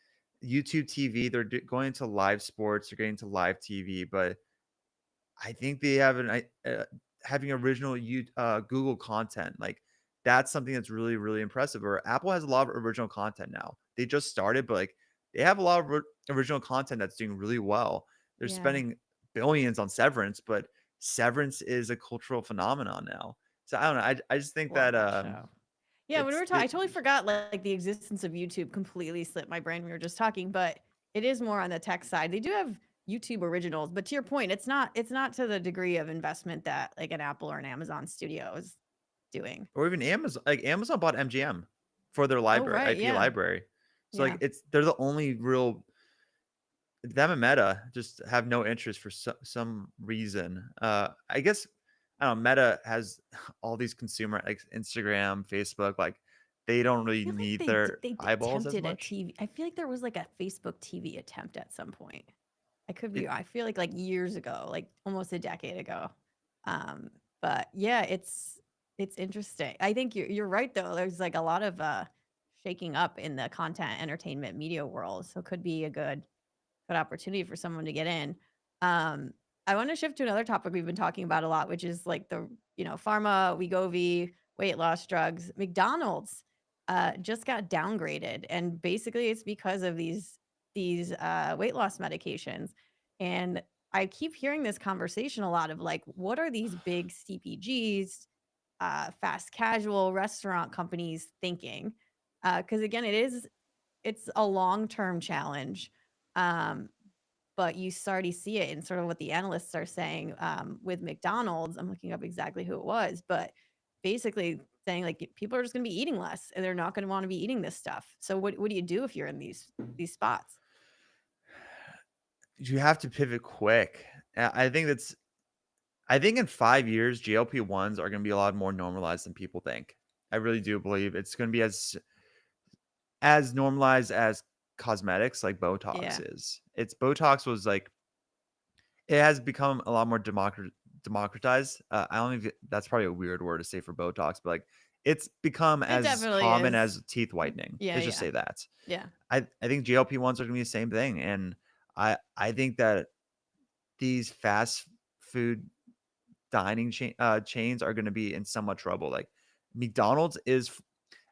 YouTube TV, they're going into live sports, they're getting to live TV, but I think they have having original Google content. Like that's something that's really, really impressive. Or Apple has a lot of original content now. They just started, but like they have a lot of original content that's doing really well. They're Yeah. spending billions on Severance, but Severance is a cultural phenomenon now. So I don't know. I just think Love that that show. Yeah, when we were talking, I it totally forgot like the existence of YouTube completely slipped my brain. We were just talking, but it is more on the tech side. They do have YouTube originals, but to your point, it's not to the degree of investment that like an Apple or an Amazon studio is doing. or even Amazon. Like Amazon bought MGM for their Oh, library, right. IP Yeah. library. So Yeah. like they're the only real them and Meta just have no interest for some reason. I guess I don't know. Meta has all these consumer like Instagram, Facebook, like they don't I really feel like need they their they eyeballs as attempted a much. TV. I feel like there was like a Facebook TV attempt at some point. I could be. I feel like years ago, like almost a decade ago. Um, but yeah, it's interesting. I think you're right though. There's like a lot of shaking up in the content, entertainment, media world, so it could be a good opportunity for someone to get in. Um, I want to shift to another topic we've been talking about a lot, which is like the pharma, Wegovy, weight loss drugs. McDonald's just got downgraded, and basically it's because of these weight loss medications. And I keep hearing this conversation a lot of like, what are these big CPGs, fast casual restaurant companies thinking? Because again, it's a long term challenge. Um, but you already see it in sort of what the analysts are saying with McDonald's. I'm looking up exactly who it was, but basically saying like people are just going to be eating less and they're not going to want to be eating this stuff. So what do you do if you're in these spots? You have to pivot quick. I think in 5 years, GLP-1s are going to be a lot more normalized than people think. I really do believe it's going to be as normalized as cosmetics like Botox Yeah. is. It's Botox was like it has become a lot more democratized. I don't think that's probably a weird word to say for Botox, but like it's become It as definitely common is. as teeth whitening. Yeah, Let's just yeah. say that. Yeah. I think GLP-1s are gonna be the same thing. And I think that these fast food dining chains are gonna be in somewhat trouble. Like McDonald's is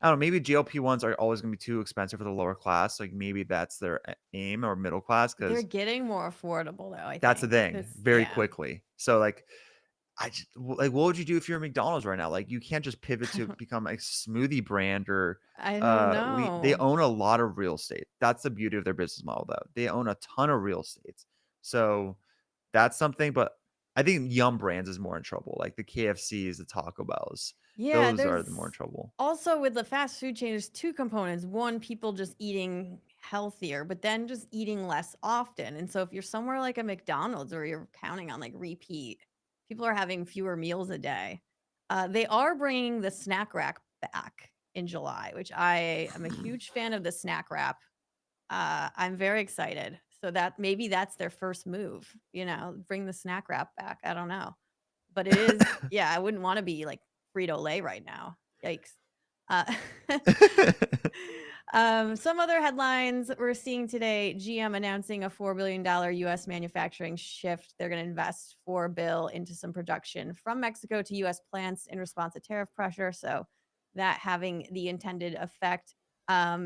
I don't know, maybe GLP-1s are always gonna be too expensive for the lower class. Like maybe that's their aim or middle class They're because getting more affordable though, I that's the think. thing This very yeah. quickly. So like like what would you do if you're McDonald's right now? Like you can't just pivot I to don't become a smoothie brand or I don't they know. own a lot of real estate. That's the beauty of their business model though. They own a ton of real estate. So that's something, but I think Yum Brands is more in trouble. Like the KFCs, the Taco Bells, Yeah, those are the more in there's trouble. also with the fast food chain, there's two components. One, people just eating healthier, but then just eating less often. And so if you're somewhere like a McDonald's where you're counting on like repeat, people are having fewer meals a day. They are bringing the snack rack back in July, which I am a huge fan of the snack wrap. I'm very excited. So that maybe that's their first move, bring the snack wrap back. I don't know. But it is, yeah, I wouldn't want to be like Frito-Lay right now. Yikes. Uh, some other headlines we're seeing today: GM announcing a $4 billion U.S. manufacturing shift. They're going to invest $4 billion into some production from Mexico to U.S. plants in response to tariff pressure. So that having the intended effect.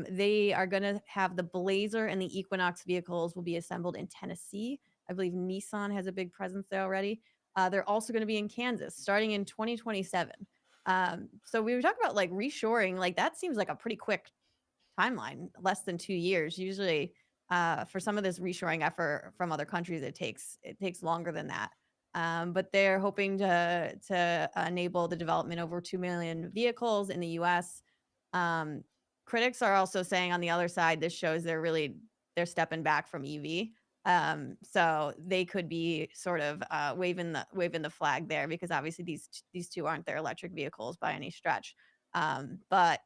They are going to have the Blazer and the Equinox vehicles will be assembled in Tennessee. I believe Nissan has a big presence there already. They're also going to be in Kansas starting in 2027. So we were talking about like reshoring, like that seems like a pretty quick timeline, less than 2 years. Usually, for some of this reshoring effort from other countries, it takes longer than that. But they're hoping to enable the development of over 2 million vehicles in the U.S. Critics are also saying on the other side, this shows they're stepping back from EV. So they could be sort of waving the flag there, because obviously these two aren't their electric vehicles by any stretch. But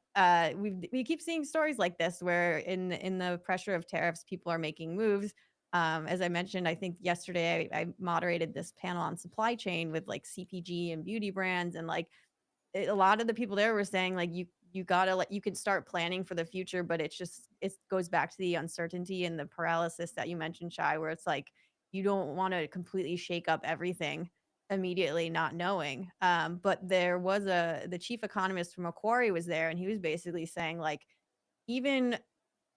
we keep seeing stories like this where in the pressure of tariffs, people are making moves. As I mentioned, I think yesterday I moderated this panel on supply chain with like CPG and beauty brands, and like a lot of the people there were saying like you gotta you can start planning for the future, but it goes back to the uncertainty and the paralysis that you mentioned, Shy, where it's like you don't want to completely shake up everything immediately, not knowing. But there was the chief economist from Macquarie was there, and he was basically saying like even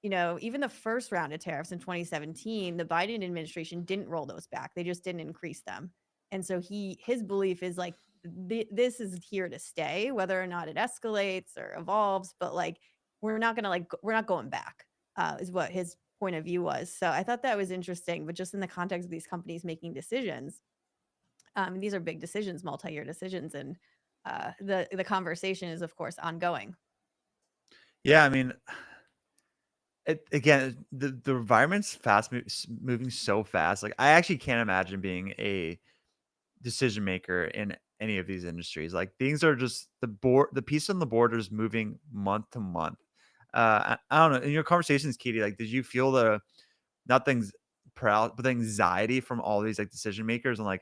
even the first round of tariffs in 2017, the Biden administration didn't roll those back. They just didn't increase them. And so his belief is like this is here to stay, whether or not it escalates or evolves. But like we're not going back. Is what his point of view was. So I thought that was interesting. But just in the context of these companies making decisions, these are big decisions, multi-year decisions, and the conversation is of course ongoing. Yeah, I mean, again, the environment's moving so fast. Like I actually can't imagine being a decision maker in any of these industries. Like things are just the piece on the board is moving month to month. I don't know. In your conversations, Katie, like did you feel nothing's proud, but the anxiety from all these like decision makers? And like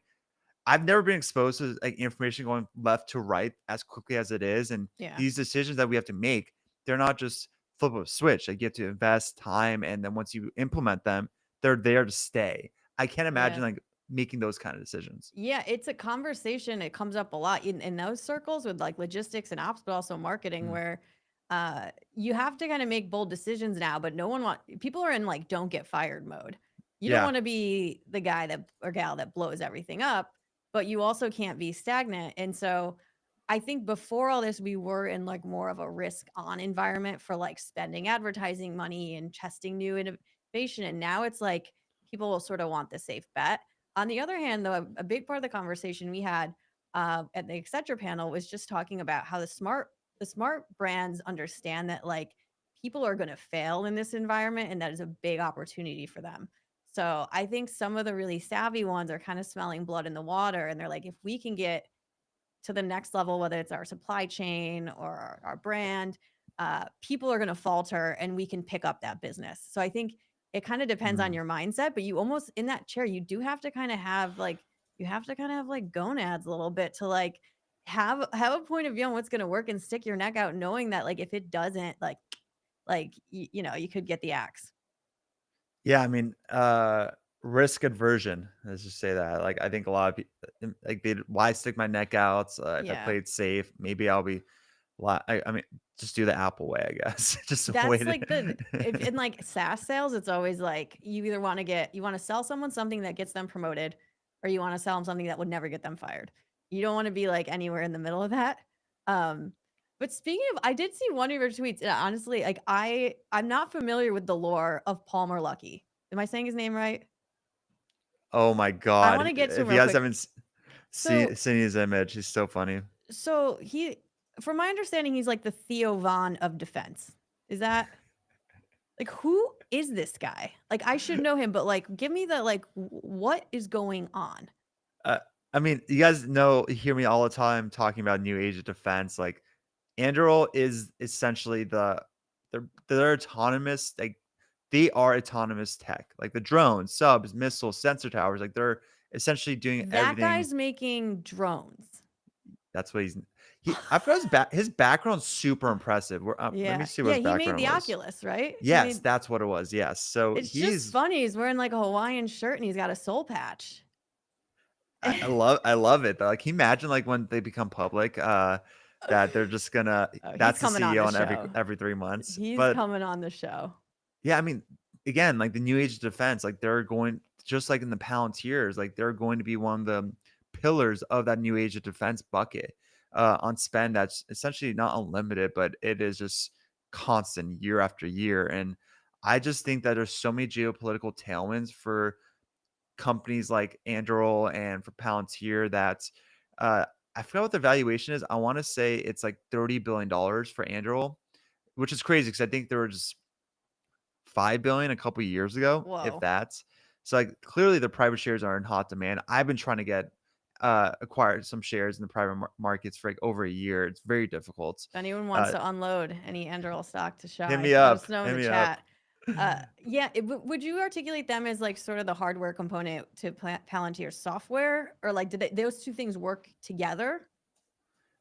I've never been exposed to like information going left to right as quickly as it is. And Yeah. these decisions that we have to make, they're not just flip of a switch. Like you have to invest time, and then once you implement them, they're there to stay. I can't imagine like making those kind of decisions. Yeah, it's a conversation. It comes up a lot in those circles with like logistics and ops, but also marketing, where you have to kind of make bold decisions now, but people are in like don't get fired mode. You don't want to be the guy or gal that blows everything up, but you also can't be stagnant. And so I think before all this, we were in like more of a risk on environment for like spending advertising money and testing new innovation. And now it's like people will sort of want the safe bet. On the other hand, though, a big part of the conversation we had at the Etc. panel was just talking about how the smart brands understand that like people are going to fail in this environment, and that is a big opportunity for them. So I think some of the really savvy ones are kind of smelling blood in the water, and they're like, if we can get to the next level, whether it's our supply chain or our brand, people are going to falter, and we can pick up that business. So I think it kind of depends on your mindset, but you almost in that chair, you do have to kind of have like gonads a little bit to like have a point of view on what's going to work and stick your neck out, knowing that like if it doesn't, you could get the axe. Yeah, I mean, risk aversion. Let's just say that. Like, I think a lot of people like why stick my neck out? If I play it safe, maybe I'll be. I mean, just do the Apple way, I guess. Just That's like in like SaaS sales, it's always like you either want to sell someone something that gets them promoted, or you want to sell them something that would never get them fired. You don't want to be like anywhere in the middle of that. But speaking of, I did see one of your tweets. And honestly, like I'm not familiar with the lore of Palmer Luckey. Am I saying his name right? Oh my I God. want to get to him If you real guys quick. haven't seen his image, he's so funny. So from my understanding, he's like the Theo Von of defense. Is that like who is this guy? Like, I should know him, but like, give me the like, what is going on? I mean, you guys hear me all the time talking about new age of defense. Like, Anduril is essentially they're autonomous. Like, they are autonomous tech. Like the drones, subs, missiles, sensor towers. Like, they're essentially doing That everything. guy's making drones. That's what I forgot his background's super impressive. Let me see what Yeah, his he made background the was. Oculus, right? Yes, that's what it was. Yes. So It's just funny. He's wearing like a Hawaiian shirt and he's got a soul patch. I love it though. Like, can you imagine like when they become public, that they're just gonna that's the coming on CEO the on show. every 3 months. He's But coming on the show. yeah, I mean, again, like the new age of defense, like they're going just like in the Palantirs, like they're going to be one of the pillars of that new age of defense bucket on spend that's essentially not unlimited, but it is just constant year after year. And I just think that there's so many geopolitical tailwinds for companies like Anduril and for Palantir that I forgot what the valuation is. I want to say it's like $30 billion for Anduril, which is crazy because I think there were just 5 billion a couple years ago, if Whoa. that's. So like clearly the private shares are in hot demand. I've been trying to get acquire some shares in the private markets for like over a year. It's very difficult. If anyone wants to unload any Anduril stock to Shy, Hit me let up. us know in Hit the me chat. up. Yeah, would you articulate them as like sort of the hardware component to Palantir software, or like did those two things work together?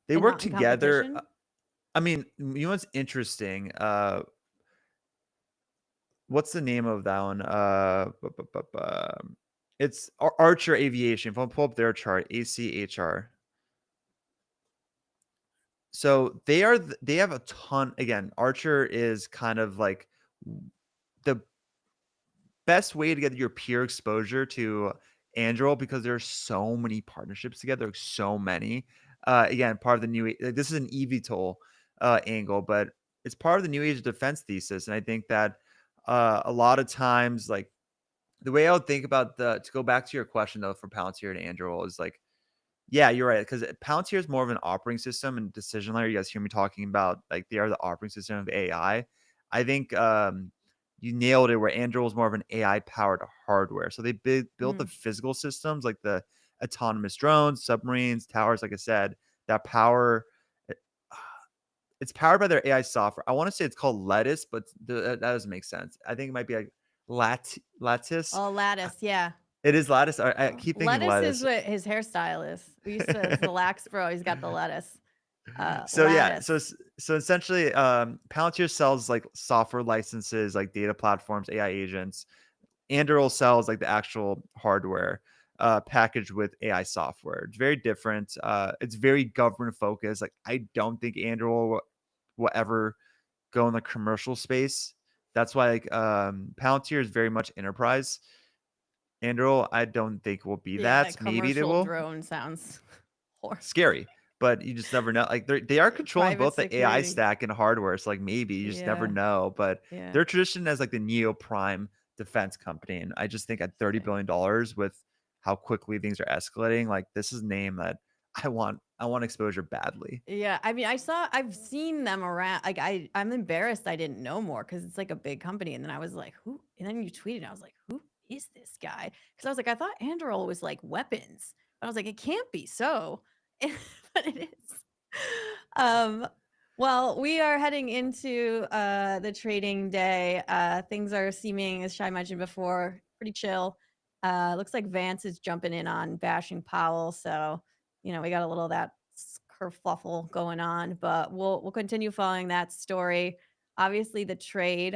They and work not in together. competition? I mean, you know what's interesting? What's the name of that one? It's Archer Aviation. If I pull up their chart, ACHR. So they have a ton. Again, Archer is kind of like the best way to get your peer exposure to Anduril because there's so many partnerships together, like so many. Again, part of the new like, this is an eVTOL angle, but it's part of the new age of defense thesis, and I think that a lot of times, like the way I would think about to go back to your question though for Palantir and Anduril is like, yeah, you're right because Palantir is more of an operating system and decision layer. You guys hear me talking about like they are the operating system of AI. I think you nailed it where Anduril is more of an AI powered hardware. So they built the physical systems like the autonomous drones, submarines, towers, like I said, that power. It's powered by their AI software. I want to say it's called Lattice, but that doesn't make sense. I think it might be like Lattice. Oh, Lattice, yeah. It is Lattice. I keep thinking Lettuce is Lattice. what his hairstyle is. We used to, it's the lax bro. He's got the lettuce. So yeah, Lattice. so essentially, Palantir sells like software licenses, like data platforms, AI agents. Anduril sells like the actual hardware packaged with AI software. It's very different. It's very government focused. Like I don't think Anduril will ever go in the commercial space. That's why like Palantir is very much enterprise. Anduril, I don't think will be that. Maybe they will. Drone sounds horrible. Scary, but you just never know. Like they are controlling Private both the AI security. stack and hardware. So like maybe you just never know. But their tradition as like the neo prime defense company, and I just think at $30 billion with how quickly things are escalating, like this is a name that I want exposure badly. Yeah, I mean, I've seen them around. Like, I'm embarrassed I didn't know more because it's like a big company. And then I was like, who? And then you tweeted, I was like, who is this guy? Because I was like, I thought Anduril was like weapons. But I was like, it can't be so, but it is. Well, we are heading into the trading day. Things are seeming, as Shay mentioned before, pretty chill. Looks like Vance is jumping in on bashing Powell, so we got a little of that kerfuffle going on, but we'll continue following that story. Obviously, the trade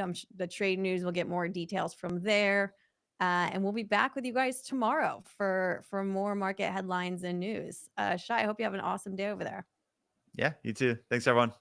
news, we'll get more details from there, and we'll be back with you guys tomorrow for more market headlines and news. Shay, I hope you have an awesome day over there. Yeah, you too. Thanks, everyone.